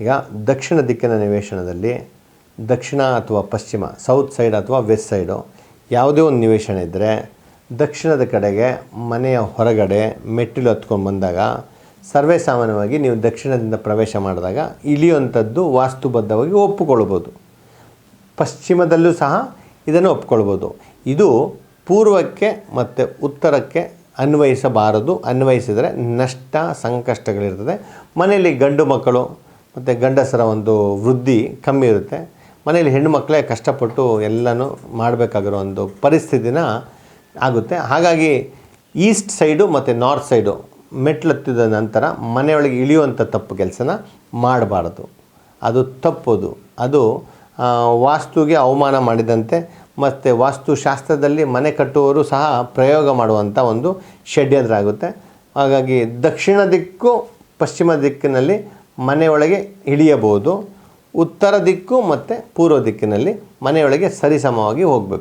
ಈಗ ದಕ್ಷಿಣ ದಿಕ್ಕಿನ ನಿವೇಶನದಲ್ಲಿ ದಕ್ಷಿಣ ಅಥವಾ ಪಶ್ಚಿಮ, ಸೌತ್ ಸೈಡ್ ಅಥವಾ ವೆಸ್ಟ್ ಸೈಡು ಯಾವುದೇ ಒಂದು ನಿವೇಶನ ಇದ್ದರೆ ದಕ್ಷಿಣದ ಕಡೆಗೆ ಮನೆಯ ಹೊರಗಡೆ ಮೆಟ್ಟಿಲು ಹತ್ಕೊಂಡು ಬಂದಾಗ ಸರ್ವೇ ಸಾಮಾನ್ಯವಾಗಿ ನೀವು ದಕ್ಷಿಣದಿಂದ ಪ್ರವೇಶ ಮಾಡಿದಾಗ ಇಳಿಯುವಂಥದ್ದು ವಾಸ್ತುಬದ್ಧವಾಗಿ ಒಪ್ಪಿಕೊಳ್ಬೋದು. ಪಶ್ಚಿಮದಲ್ಲೂ ಸಹ ಇದನ್ನು ಒಪ್ಕೊಳ್ಬೋದು. ಇದು ಪೂರ್ವಕ್ಕೆ ಮತ್ತು ಉತ್ತರಕ್ಕೆ ಅನ್ವಯಿಸಬಾರದು. ಅನ್ವಯಿಸಿದರೆ ನಷ್ಟ ಸಂಕಷ್ಟಗಳಿರ್ತದೆ. ಮನೆಯಲ್ಲಿ ಗಂಡು ಮಕ್ಕಳು ಮತ್ತು ಗಂಡಸರ ಒಂದು ವೃದ್ಧಿ ಕಮ್ಮಿ ಇರುತ್ತೆ. ಮನೆಯಲ್ಲಿ ಹೆಣ್ಣು ಮಕ್ಕಳೇ ಕಷ್ಟಪಟ್ಟು ಎಲ್ಲನೂ ಮಾಡಬೇಕಾಗಿರೋ ಒಂದು ಪರಿಸ್ಥಿತಿನ ಆಗುತ್ತೆ. ಹಾಗಾಗಿ ಈಸ್ಟ್ ಸೈಡು ಮತ್ತು ನಾರ್ತ್ ಸೈಡು ಮೆಟ್ಲತ್ತಿದ ನಂತರ ಮನೆಯೊಳಗೆ ಇಳಿಯುವಂಥ ತಪ್ಪು ಕೆಲಸನ ಮಾಡಬಾರ್ದು. ಅದು ತಪ್ಪೋದು. ಅದು ವಾಸ್ತುಗೆ ಅವಮಾನ ಮಾಡಿದಂತೆ. ಮತ್ತು ವಾಸ್ತುಶಾಸ್ತ್ರದಲ್ಲಿ ಮನೆ ಕಟ್ಟುವವರು ಸಹ ಪ್ರಯೋಗ ಮಾಡುವಂಥ ಒಂದು ಷಡ್ಯಂತ್ರ ಆಗುತ್ತೆ. ಹಾಗಾಗಿ ದಕ್ಷಿಣ ದಿಕ್ಕು ಪಶ್ಚಿಮ ದಿಕ್ಕಿನಲ್ಲಿ ಮನೆಯೊಳಗೆ ಇಳಿಯಬಹುದು. ಉತ್ತರ ದಿಕ್ಕು ಮತ್ತು ಪೂರ್ವ ದಿಕ್ಕಿನಲ್ಲಿ ಮನೆಯೊಳಗೆ ಸರಿಸಮವಾಗಿ ಹೋಗಬೇಕು.